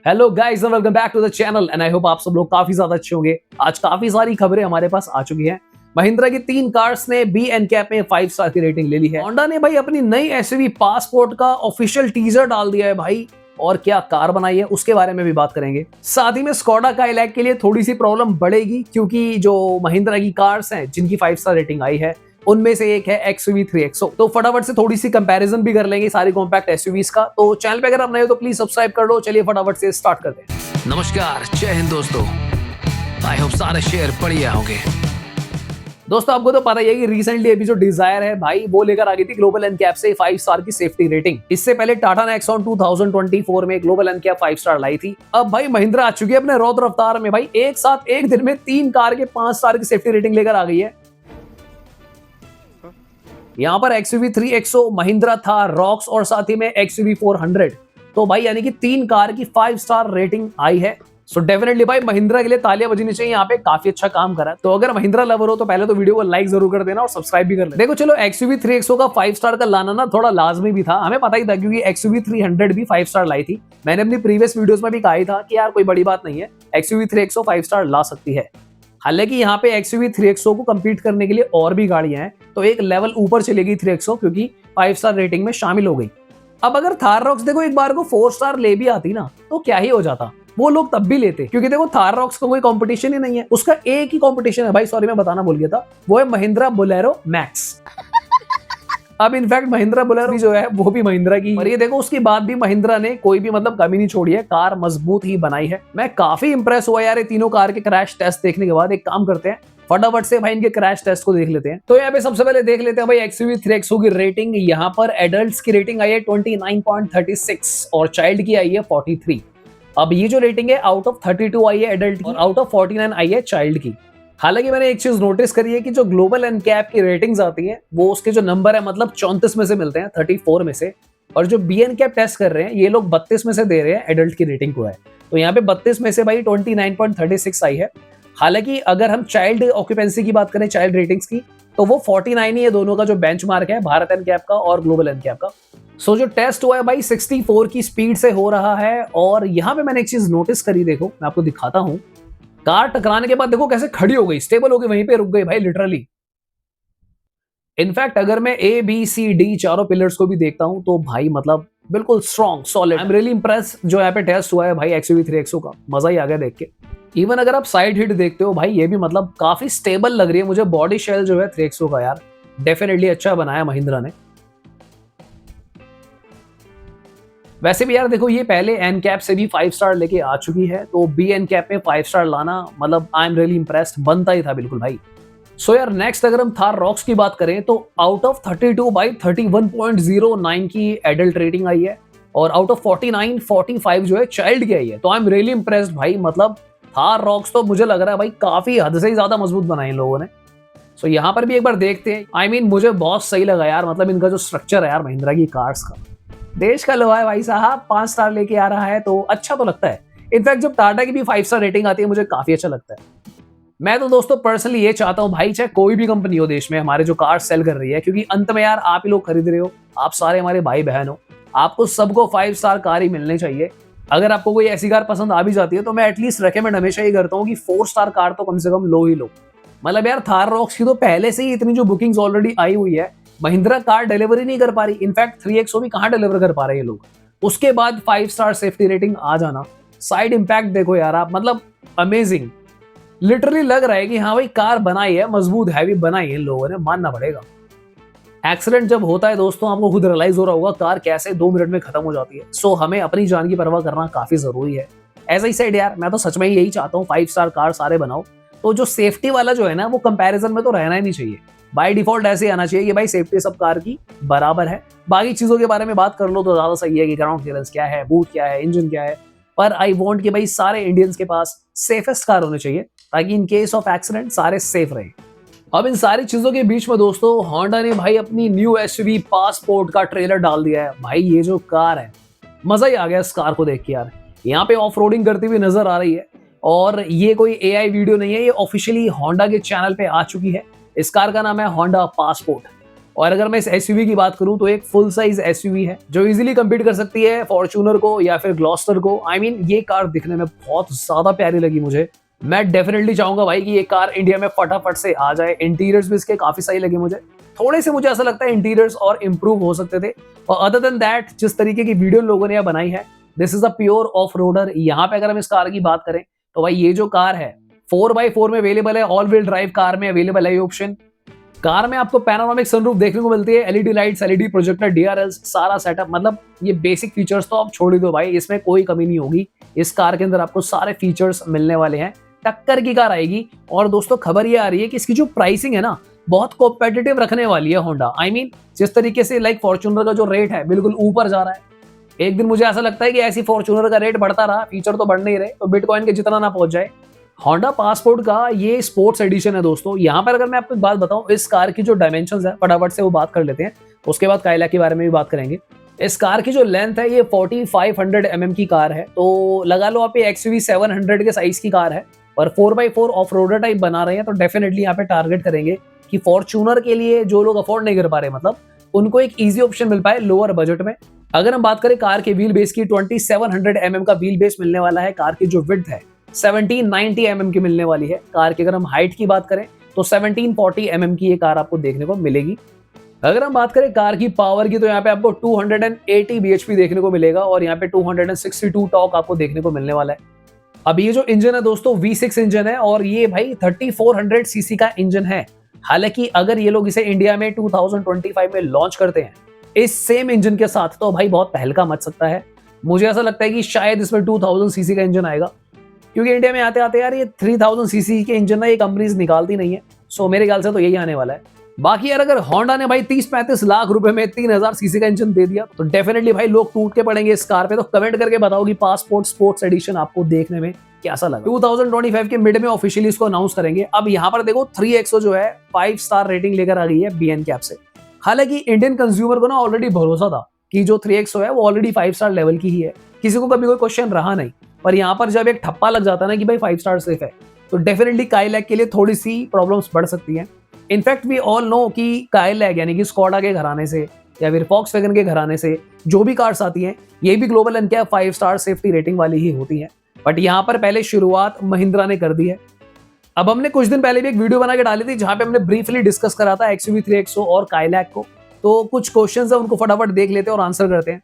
Hello guys and welcome back to the channel and I hope आप सब लोग काफी ज्यादा अच्छे होंगे। आज काफी सारी खबरें हमारे पास आ चुकी हैं। महिंद्रा की 3 कार्स ने बी एन कैप में 5 स्टार की रेटिंग ले ली है। होंडा ने भाई अपनी नई एसयूवी पासपोर्ट का ऑफिशियल टीजर डाल दिया है भाई, और क्या कार बनाई है उसके बारे में भी बात करेंगे। साथ ही में स्कोडा काइलैक के लिए थोड़ी सी प्रॉब्लम बढ़ेगी, क्योंकि जो महिंद्रा की कार्स हैं जिनकी 5 स्टार रेटिंग आई है उनमें से एक है XUV 3XO। तो फटाफट से थोड़ी सी कंपैरिजन भी कर लेंगे सारी कॉम्पैक्ट एसयूवीज का। तो चैनल पे अगर आप नए हो तो प्लीज सब्सक्राइब कर लो। चलिए फटाफट से स्टार्ट करते हैं। नमस्कार, जय हिंद दोस्तों। आई होप सारे शेयर बढ़िया होंगे। दोस्तों आपको तो पता ही है कि रिसेंटली अभी जो डिजायर है भाई वो लेकर आ गई थी ग्लोबल एनकैप से 5 स्टार की सेफ्टी रेटिंग। इससे पहले टाटा नेक्सॉन 2024 में ग्लोबल एनकैप 5 स्टार लाई थी। अब भाई महिंद्रा आ चुकी है अपने रौद्र अवतार में भाई, एक साथ एक दिन में 3 कार के 5 स्टार की सेफ्टी रेटिंग लेकर आ गई है। यहाँ पर XUV 3XO, Mahindra Thar, rocks और साथ ही में XUV 400। तो भाई यानी कि 3 कार की 5 स्टार रेटिंग आई है। सो डेफिनेटली भाई महिंद्रा के लिए तालियां बजनी चाहिए, यहाँ पे काफी अच्छा काम करा। तो अगर महिंद्रा लवर हो तो पहले तो वीडियो को लाइक जरूर कर देना और सब्सक्राइब भी कर लेना। देखो चलो XUV 3XO का 5 स्टार का लाना ना थोड़ा लाजमी भी था, हमें पता ही था, क्योंकि XUV 300 भी 5 स्टार लाई थी। मैंने अपनी प्रीवियस वीडियोस में भी कहा था कि यार कोई बड़ी बात नहीं है, XUV 3XO 5 स्टार ला सकती है। हालांकि यहाँ पे XUV 3XO को कंपीट करने के लिए और भी गाड़ियां हैं, तो एक लेवल ऊपर चलेगी 3XO, क्योंकि 5 स्टार रेटिंग में शामिल हो गई। अब अगर थार रॉक्स देखो एक बार को 4 स्टार ले भी आती ना तो क्या ही हो जाता, वो लोग तब भी लेते, क्योंकि देखो थार रॉक्स का कोई कंपटीशन ही नहीं है, उसका एक ही कंपटीशन है भाई, सॉरी मैं बताना भूल गया था, वो है महिंद्रा बोलेरो मैक्स। अब इनफैक्ट महिंद्रा बोलेरो जो है वो भी महिंद्रा की, और ये देखो उसके बाद भी महिंद्रा ने कोई भी मतलब कमी नहीं छोड़ी है, कार मजबूत ही बनाई है। मैं काफी इंप्रेस हुआ यार ये तीनों कार के क्रैश टेस्ट देखने के बाद। एक काम करते हैं फटाफट से भाई इनके क्रैश टेस्ट को देख लेते हैं। तो यहाँ पे सबसे पहले देख लेते हैं भाई XUV 3XO की रेटिंग। यहाँ पर एडल्ट्स की रेटिंग आई है 29.36 और चाइल्ड की आई है 43। अब ये जो रेटिंग है आउट ऑफ 32 आई है एडल्ट की और आउट ऑफ 49 आई है चाइल्ड की। हालांकि मैंने एक चीज नोटिस करी है कि जो ग्लोबल एनकैप की रेटिंग्स आती हैं वो उसके जो नंबर है मतलब 34 में से मिलते हैं, 34 में से, और जो बी एनकैप टेस्ट कर रहे हैं ये लोग 32 में से दे रहे हैं एडल्ट की रेटिंग को है। तो यहाँ पे 32 में से भाई 29.36 आई है। हालांकि अगर हम चाइल्ड ऑक्यूपेंसी की बात करें, चाइल्ड रेटिंग्स की, तो वो 49 ही है दोनों का जो बेंचमार्क है, भारत एनकैप का और ग्लोबल एनकैप का। सो जो टेस्ट हुआ है भाई 64 की स्पीड से हो रहा है। और यहाँ पे मैंने एक चीज नोटिस करी, देखो मैं आपको दिखाता हूँ। कार टकराने के बाद देखो कैसे खड़ी हो गई, स्टेबल हो गई, वहीं पे रुक गई भाई लिटरली। इनफैक्ट अगर मैं ABCD चारों पिलर्स को भी देखता हूं तो भाई मतलब बिल्कुल strong solid. I am really Impress जो यहाँ पे टेस्ट हुआ है भाई XUV 3XO का, मजा ही आ गया देख के। इवन अगर आप साइड हिट देखते हो भाई ये भी मतलब काफी स्टेबल लग रही है मुझे। बॉडी शेल जो है 3XO का यार डेफिनेटली अच्छा बनाया महिंद्रा ने। वैसे भी यार देखो ये पहले एनकैप से भी 5 स्टार लेके आ चुकी है, तो बी एनकैप में 5 स्टार लाना मतलब आई एम रियली इंप्रेस्ड, बनता ही था बिल्कुल भाई। सो यार नेक्स्ट अगर हम थार रॉक्स की बात करें तो आउट ऑफ 32 बाई 31.09 की एडल्ट रेटिंग आई है और आउट ऑफ 49 45 जो है चाइल्ड की आई है। तो आई एम रियली इंप्रेस्ड भाई, मतलब थार रॉक्स तो मुझे लग रहा है भाई काफी हद से ही ज्यादा मजबूत बनाए इन लोगों ने। सो यहाँ पर भी एक बार देखते हैं। आई मीन मुझे बहुत सही लगा यार, मतलब इनका जो स्ट्रक्चर है यार महिंद्रा की कार्स का, देश का लोहा है भाई साहब, 5 स्टार लेके आ रहा है तो अच्छा तो लगता है। इनफैक्ट जब टाटा की भी 5 स्टार रेटिंग आती है मुझे काफी अच्छा लगता है। मैं तो दोस्तों पर्सनली ये चाहता हूँ भाई, चाहे कोई भी कंपनी हो देश में हमारे जो कार सेल कर रही है, क्योंकि अंत में यार आप ही लोग खरीद रहे हो, आप सारे हमारे भाई बहन हो, आपको सबको 5 स्टार कार ही मिलने चाहिए। अगर आपको कोई ऐसी कार पसंद आ भी जाती है तो मैं एटलीस्ट रेकमेंड हमेशा ही करता हूँ कि 4 स्टार कार तो कम से कम लो ही लो। मतलब यार थार रॉक्स की तो पहले से ही इतनी जो बुकिंग्स ऑलरेडी आई हुई है, महिंद्रा कार डिलीवरी नहीं कर पा रही। इनफैक्ट 3XO भी कहां डिलीवर कर पा रहे हैं लोग, उसके बाद 5 स्टार सेफ्टी रेटिंग आ जाना। साइड इंपैक्ट देखो यार आप, मतलब अमेजिंग। लिटरली लग रहा है कि हाँ भाई कार बनाई है, मजबूत हैवी बनाई है इन लोगों ने, मानना पड़ेगा। एक्सीडेंट जब होता है दोस्तों आपको खुद रियलाइज हो रहा होगा कार कैसे 2 मिनट में खत्म हो जाती है। सो हमें अपनी जान की परवाह करना काफी जरूरी है। ऐसा ही साइड यार मैं तो सच में यही चाहता हूँ 5 स्टार कार सारे बनाओ, तो जो सेफ्टी वाला जो है ना वो कंपैरिजन में तो रहना ही नहीं चाहिए। बाय डिफॉल्ट ऐसे आना चाहिए कि भाई सेफ्टी सब कार की बराबर है। बाकी चीजों के बारे में बात कर लो तो ज्यादा सही है कि ग्राउंड क्लियरेंस क्या है, बूट क्या है, इंजन क्या है, पर आई वांट कि भाई सारे इंडियंस के पास सेफेस्ट कार होने चाहिए, ताकि इन केस ऑफ एक्सीडेंट सारे सेफ रहे। अब इन सारी चीजों के बीच में दोस्तों होंडा ने भाई अपनी न्यू एसयूवी पासपोर्ट का ट्रेलर डाल दिया है। भाई ये जो कार है, मजा ही आ गया इस कार को देख के यार। यहाँ पे ऑफ रोडिंग करती हुई नजर आ रही है, और ये कोई AI वीडियो नहीं है, ये ऑफिशियली होंडा के चैनल पे आ चुकी है। इस कार का नाम है होंडा पासपोर्ट और अगर मैं इस एसयूवी की बात करूं तो एक फुल साइज एसयूवी है जो इजीली कम्पीट कर सकती है फॉर्च्यूनर को या फिर ग्लॉस्टर को। आई मीन ये कार दिखने में बहुत ज्यादा प्यारी लगी मुझे। मैं डेफिनेटली चाहूंगा भाई कि ये कार इंडिया में फटाफट से आ जाए। इंटीरियर्स भी इसके काफी सही लगे मुझे। थोड़े से मुझे ऐसा लगता है इंटीरियर्स और इम्प्रूव हो सकते थे। और अदर देन दैट जिस तरीके की वीडियो लोगों ने यहाँ बनाई है, this is a pure off roader. यहाँ पे अगर हम इस कार की बात करें तो भाई ये जो कार है 4x4 में अवेलेबल है, ऑल व्हील ड्राइव कार में अवेलेबल है ये ऑप्शन। कार में आपको पैनोरामिक सनरूफ देखने को मिलती है, LED lights, LED projector, DRLs, सारा सेटअप। मतलब ये बेसिक फीचर्स तो आप छोड़ ही दो भाई, इसमें कोई कमी नहीं होगी। इस कार के अंदर आपको सारे फीचर्स मिलने वाले हैं। टक्कर की कार आएगी। और दोस्तों खबर ये आ रही है कि इसकी जो प्राइसिंग है ना बहुत कॉम्पिटिटिव रखने वाली है होंडा। आई मीन जिस तरीके से लाइक फॉर्च्यूनर का जो रेट है बिल्कुल ऊपर जा रहा है, एक दिन मुझे ऐसा लगता है कि ऐसी फॉर्च्यूनर का रेट बढ़ता रहा, फीचर तो बढ़ नहीं रहे, तो बिटकॉइन के जितना ना पहुंच जाए। होंडा पासपोर्ट का ये स्पोर्ट्स एडिशन है दोस्तों। यहाँ पर अगर मैं आपको एक बात बताऊं, इस कार की जो डायमेंशंस है फटाफट से वो बात कर लेते हैं, उसके बाद काइलैक के बारे में भी बात करेंगे। इस कार की जो लेंथ है ये 4500 mm की कार है, तो लगा लो आप ये XUV 700 के साइज की कार है। और 4x4 ऑफ रोडर टाइप बना रहे हैं, तो डेफिनेटली यहाँ पे टारगेट करेंगे कि फॉर्च्यूनर के लिए जो लोग अफोर्ड नहीं कर पा रहे, मतलब उनको एक इजी ऑप्शन मिल पाए लोअर बजट में। अगर हम बात करें कार के व्हील बेस की, 2700 mm का व्हील बेस मिलने वाला है। कार की जो विड्थ है 1790 mm की मिलने वाली है। कार की अगर हम हाइट की बात करें तो 1740 mm की ये कार आपको देखने को मिलेगी। अगर हम बात करें कार की पावर की तो यहाँ पे आपको 280 bhp देखने को मिलेगा और यहाँ पे 262 टॉर्क आपको देखने को मिलने वाला है। अब ये जो इंजन है दोस्तों V6 इंजन है और ये भाई 3400 सीसी का इंजन है। हालांकि अगर ये लोग इसे इंडिया में 2025 में लॉन्च करते हैं इस सेम इंजन के साथ, तो भाई बहुत तहलका मच सकता है। मुझे ऐसा लगता है कि शायद इसमें 2000 सीसी का इंजन आएगा, क्योंकि इंडिया में आते आते यार ये 3000 सीसी के इंजन ना ये कंपनीज निकालती नहीं है। सो मेरे ख्याल से तो यही आने वाला है। बाकी यार अगर होंडा ने भाई 30-35 लाख रुपए में 3000 सीसी का इंजन दे दिया तो डेफिनेटली भाई लोग टूट के पड़ेंगे इस कार पे। तो कमेंट करके बताओ कि पासपोर्ट स्पोर्ट्स एडिशन आपको देखने में कैसा लगा। 2025 के मिड में ऑफिशियली इसको अनाउंस करेंगे। अब यहाँ पर देखो 3XO जो है 5 स्टार रेटिंग लेकर आ गई है BN कैप से। हालांकि इंडियन कंज्यूमर को ना ऑलरेडी भरोसा था कि जो 3XO है वो ऑलरेडी 5 स्टार लेवल की ही है, किसी को कभी कोई क्वेश्चन रहा नहीं। पर यहाँ पर जब एक ठप्पा लग जाता है ना कि भाई 5 स्टार सेफ है, तो डेफिनेटली काइलैक के लिए थोड़ी सी प्रॉब्लम्स बढ़ सकती हैं। इनफैक्ट वी ऑल नो कि काइलैक यानी कि स्कोडा के घराने से या फिर वॉक्सवैगन के घराने से जो भी कार्स आती हैं ये भी global NCAP 5 star safety rating वाली ही होती हैं। बट यहाँ पर पहले शुरुआत महिंद्रा ने कर दी है। अब हमने कुछ दिन पहले भी एक वीडियो बना के डाली थी जहां पे हमने ब्रीफली डिस्कस करा था XUV 3XO और काइलैक को। तो कुछ क्वेश्चंस है उनको फटाफट देख लेते हैं और आंसर करते हैं।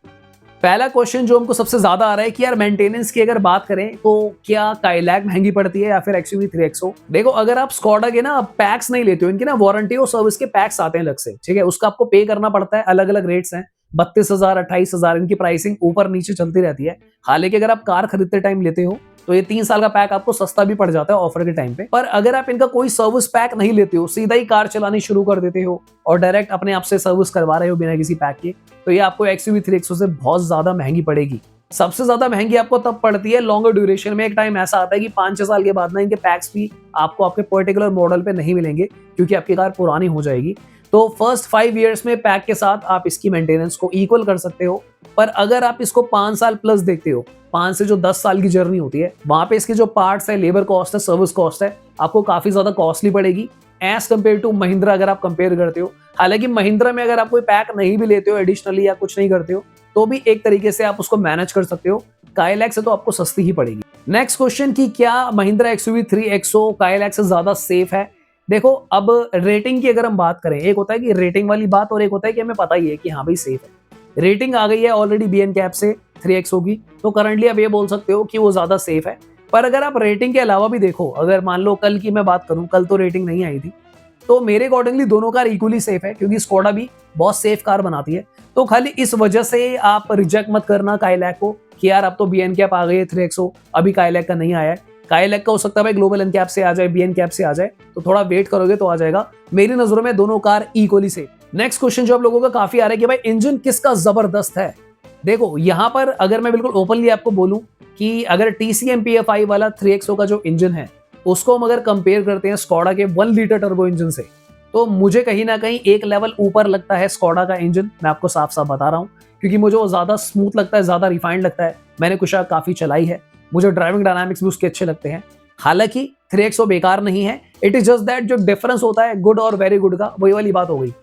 पहला क्वेश्चन जो हमको सबसे ज्यादा आ रहा है कि यार मेंटेनेंस की अगर बात करें तो क्या काइलैक महंगी पड़ती है या फिर XUV 3XO। देखो अगर आप स्कोडा के ना पैक्स नहीं लेते हो, इनके ना वारंटी और सर्विस के पैक्स आते हैं अलग से, ठीक है, उसका आपको पे करना पड़ता है। अलग अलग रेट्स हैं, 32,000 28,000 इनकी प्राइसिंग ऊपर नीचे चलती रहती है। हालांकि अगर आप कार खरीदते टाइम लेते हो तो ये 3 साल का पैक आपको सस्ता भी पड़ जाता है ऑफर के टाइम पे। पर अगर आप इनका कोई सर्विस पैक नहीं लेते हो, सीधा ही कार चलानी शुरू कर देते हो और डायरेक्ट अपने आप से सर्विस करवा रहे हो बिना किसी पैक के, तो ये आपको XUV 3XO से बहुत ज्यादा महंगी पड़ेगी। सबसे ज्यादा महंगी आपको तब पड़ती है लॉन्गर ड्यूरेशन में। एक टाइम ऐसा आता है कि 5-6 साल के बाद ना इनके पैक्स भी आपको आपके पर्टिकुलर मॉडल पे नहीं मिलेंगे क्योंकि आपकी कार पुरानी हो जाएगी। तो फर्स्ट 5 इयर्स में पैक के साथ आप इसकी मेंटेनेंस को इक्वल कर सकते हो। पर अगर आप इसको 5 साल प्लस देखते हो, 5 से जो 10 साल की जर्नी होती है, वहां पे इसके जो पार्ट्स है, लेबर कॉस्ट है, सर्विस कॉस्ट है, आपको काफी ज्यादा कॉस्टली पड़ेगी एज कम्पेयर टू महिंद्रा अगर आप कंपेयर करते हो। हालांकि महिंद्रा में अगर आप कोई पैक नहीं भी लेते हो एडिशनली या कुछ नहीं करते हो तो भी एक तरीके से आप उसको मैनेज कर सकते हो। काइलैक से तो आपको सस्ती ही पड़ेगी। नेक्स्ट क्वेश्चन कि क्या महिंद्रा XUV 3XO काइलैक से ज्यादा सेफ है। देखो अब रेटिंग की अगर हम बात करें, एक होता है कि रेटिंग वाली बात और एक होता है कि हमें पता ही है कि हाँ भाई सेफ है। रेटिंग आ गई है ऑलरेडी BN कैप से 3XO की, तो करंटली आप ये बोल सकते हो कि वो ज्यादा सेफ है। पर अगर आप रेटिंग के अलावा भी देखो, अगर मान लो कल की मैं बात करूं, कल तो रेटिंग नहीं आई थी, तो मेरे अकॉर्डिंगली दोनों कार इक्वली सेफ है क्योंकि स्कोडा भी बहुत सेफ कार बनाती है। तो खाली इस वजह से आप रिजेक्ट मत करना काइलैक को कि यार अब तो BN कैप आ गई है 3XO, अभी काइलैक का नहीं आया है। काइलैक का हो सकता है भाई ग्लोबल एन कैप से आ जाए, BN कैप से आ जाए, तो थोड़ा वेट करोगे तो आ जाएगा। मेरी नजरों में दोनों car equally safe. Next question जो आप लोगों का काफी आ रहा है कि भाई इंजन किसका जबरदस्त है। देखो यहाँ पर अगर मैं बिल्कुल ओपनली आपको बोलूं कि अगर TCMPFI वाला 3XO का जो इंजन है उसको हम अगर कंपेयर करते हैं स्कोडा के 1 लीटर टर्बो इंजन से, तो मुझे कहीं ना कहीं एक लेवल ऊपर लगता है स्कोडा का इंजन। मैं आपको साफ साफ बता रहा हूँ क्योंकि मुझे वो ज्यादा स्मूथ लगता है, ज्यादा रिफाइंड लगता है। मैंने कुछ काफी चलाई है, मुझे ड्राइविंग डायनामिक्स भी उसके अच्छे लगते हैं। हालांकि 3XO बेकार नहीं है, इट इज जस्ट दैट जो डिफरेंस होता है गुड और वेरी गुड का, वही वाली बात हो गई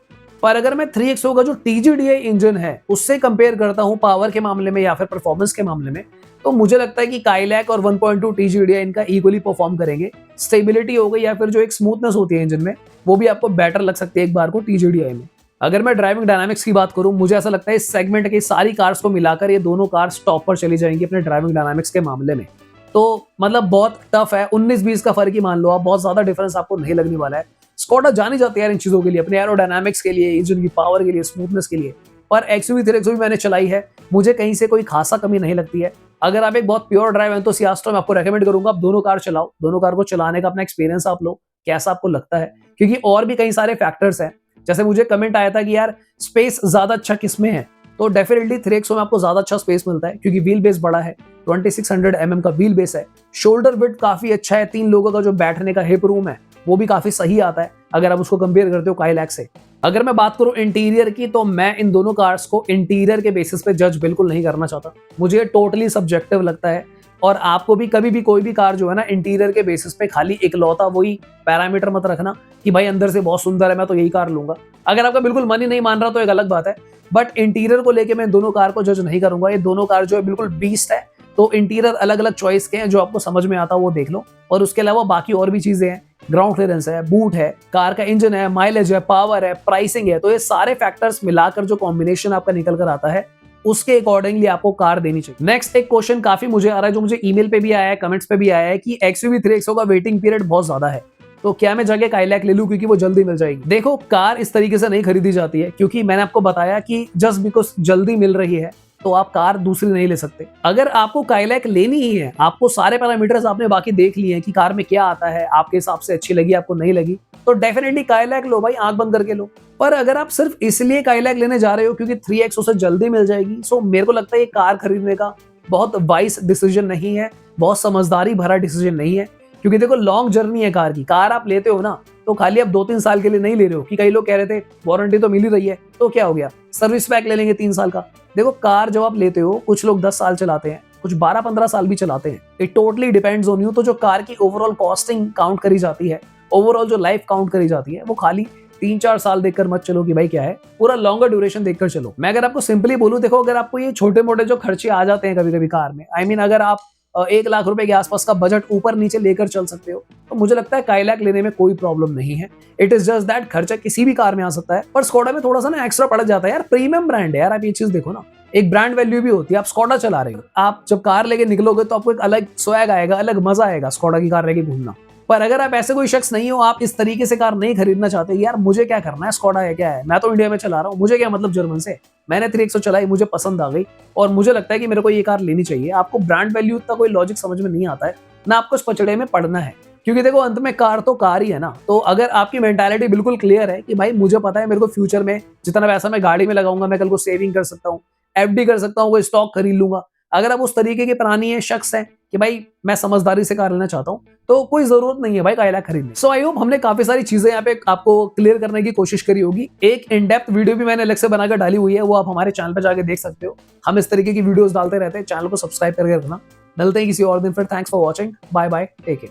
पर अगर मैं 3XO का जो TGDI इंजन है उससे कंपेयर करता हूं पावर के मामले में या फिर परफॉर्मेंस के मामले में, तो मुझे लगता है कि काइलैक और 1.2 TGDI इनका इक्वली परफॉर्म करेंगे। स्टेबिलिटी हो गई या फिर जो एक स्मूथनेस होती है इंजन में, वो भी आपको बेटर लग सकती है एक बार को TGDI में। अगर मैं ड्राइविंग डायनामिक्स की बात करूं, मुझे ऐसा लगता है इस सेगमेंट की सारी कार्स को मिलाकर ये दोनों कार्स टॉप पर चली जाएंगी अपने ड्राइविंग डायनामिक्स के मामले में। तो मतलब बहुत टफ है, 19-20 का फर्क ही मान लो आप, बहुत ज्यादा डिफरेंस आपको नहीं लगने वाला है। स्कोडा जानी जाती है यार इन चीजों के लिए, अपने एरोडायनामिक्स के लिए, इंजन की पावर के लिए, स्मूथनेस के लिए। पर XUV 3XO भी मैंने चलाई है, मुझे कहीं से कोई खासा कमी नहीं लगती है। अगर आप एक बहुत प्योर ड्राइव एंथुसियास्ट हो, मैं आपको रेकमेंड करूंगा आप दोनों कार चलाओ, दोनों कार को चलाने का अपना एक्सपीरियंस आप लो, कैसा आपको लगता है। क्योंकि और भी कई सारे फैक्टर्स हैं, जैसे मुझे कमेंट आया था कि यार स्पेस ज्यादा अच्छा किसमें है, तो डेफिनेटली 3XO में आपको ज्यादा अच्छा स्पेस मिलता है क्योंकि व्हील बेस बड़ा है, 2600 mm का व्हील बेस है। शोल्डर विड्थ काफी अच्छा है, 3 लोगों का जो बैठने का हिप रूम है वो भी काफी सही आता है अगर आप उसको कंपेयर करते हो काइलैक से। अगर मैं बात करूं इंटीरियर की, तो मैं इन दोनों कार्स को इंटीरियर के बेसिस पे जज बिल्कुल नहीं करना चाहता, मुझे टोटली सब्जेक्टिव लगता है। और आपको भी कभी भी कोई भी कार जो है ना, इंटीरियर के बेसिस पे खाली इकलौता वही पैरामीटर मत रखना कि भाई अंदर से बहुत सुंदर है मैं तो यही कार लूंगा। अगर आपका बिल्कुल मन ही नहीं मान रहा तो एक अलग बात है, बट इंटीरियर को लेके मैं दोनों कार को जज नहीं करूंगा। ये दोनों कार जो है बिल्कुल बीस्ट है, तो इंटीरियर अलग अलग चॉइस के हैं, जो आपको समझ में आता है वो देख लो। और उसके अलावा बाकी और भी चीजें हैं, ग्राउंड क्लियरेंस है, बूट है, कार का इंजन है, माइलेज है, पावर है, प्राइसिंग है, तो ये सारे फैक्टर्स मिलाकर जो कॉम्बिनेशन आपका निकल कर आता है उसके अकॉर्डिंगली आपको कार देनी चाहिए। नेक्स्ट एक क्वेश्चन काफी मुझे आ रहा है, जो मुझे ईमेल पे भी आया है, कमेंट्स पे भी आया है कि XUV 3XO का वेटिंग पीरियड बहुत ज्यादा है, तो क्या मैं जगह काइलैक ले लूं क्योंकि वो जल्दी मिल जाएगी। देखो कार इस तरीके से नहीं खरीदी जाती है, क्योंकि मैंने आपको बताया कि जस्ट बिकॉज जल्दी मिल रही है तो आप कार दूसरी नहीं ले सकते। अगर आपको काइलैक लेनी ही है, आपको सारे पैरामीटर्स आपने बाकी देख लिए हैं कि कार में क्या आता है, आपके हिसाब से अच्छी लगी आपको नहीं लगी, तो डेफिनेटली काइलैक लो भाई, आंख बंद करके लो। पर अगर आप सिर्फ इसलिए काइलैक लेने जा रहे हो क्योंकि 3XO से जल्दी मिल जाएगी, सो मेरे को लगता है ये कार खरीदने का बहुत वाइस डिसीजन नहीं है, बहुत समझदारी भरा डिसीजन नहीं है। क्योंकि देखो लॉन्ग जर्नी है कार की, कार आप लेते हो ना तो खाली आप 2-3 साल के लिए नहीं ले रहे हो कि कई लोग कह रहे थे वारंटी तो मिल ही रही है तो क्या हो गया, सर्विस पैक ले लेंगे 3 साल का। देखो कार जब आप लेते हो, कुछ लोग 10 साल चलाते हैं, कुछ 12-15 साल भी चलाते हैं, it totally depends on you. तो जो कार की ओवरऑल कॉस्टिंग काउंट करी जाती है, ओवरऑल जो लाइफ काउंट करी जाती है, वो खाली 3-4 साल देखकर मत चलो कि भाई क्या है, पूरा लॉन्गर ड्यूरेशन देखकर चलो। मैं अगर आपको सिंपली बोलूं, देखो अगर आपको ये छोटे मोटे जो खर्चे आ जाते हैं कभी कभी कार में, आई मीन अगर आप 1 लाख रुपए के आसपास का बजट ऊपर नीचे लेकर चल सकते हो, तो मुझे लगता है काइलैक लेने में कोई प्रॉब्लम नहीं है। इट इज जस्ट दैट खर्चा किसी भी कार में आ सकता है, पर स्कोडा में थोड़ा सा ना एक्स्ट्रा पड़ जाता है यार, प्रीमियम ब्रांड है यार, आप ये चीज देखो ना, एक ब्रांड वैल्यू भी होती है। आप स्कोडा चला रहे हो, आप जब कार लेके निकलोगे तो आपको एक अलग स्वैग आएगा, अलग मजा आएगा स्कोडा की कार लेके घूमना। पर अगर आप ऐसे कोई शख्स नहीं हो, आप इस तरीके से कार नहीं खरीदना चाहते, यार मुझे क्या करना है, स्कोडा है क्या है, मैं तो इंडिया में चला रहा हूँ, मुझे क्या मतलब जर्मन से। मैंने 3XO चलाई, मुझे पसंद आ गई और मुझे लगता है कि मेरे को ये कार लेनी चाहिए। आपको ब्रांड वैल्यू का कोई लॉजिक समझ में नहीं आता है, ना आपको इस पचड़े में पड़ना है, क्योंकि देखो अंत में कार तो कार ही है ना। तो अगर आपकी मेंटालिटी बिल्कुल क्लियर है कि भाई मुझे पता है मेरे को फ्यूचर में जितना पैसा मैं गाड़ी में लगाऊंगा, मैं कल को सेविंग कर सकता हूँ, FD कर सकता हूँ, कोई स्टॉक खरीद लूंगा। अगर आप उस तरीके के प्राणी है, शख्स है कि भाई मैं समझदारी से कार लेना चाहता हूं, तो कोई जरूरत नहीं है भाई काइलैक खरीदने। सो आई होप हमने काफी सारी चीजें यहाँ पे आपको क्लियर करने की कोशिश करी होगी। एक इन डेप्थ वीडियो भी मैंने अलग से बनाकर डाली हुई है, वो आप हमारे चैनल पे जाके देख सकते हो। हम इस तरीके की वीडियोस डालते रहते हैं, चैनल को सब्सक्राइब करके रखना। मिलते हैं किसी और दिन, फिर thanks for watching, bye bye, take care.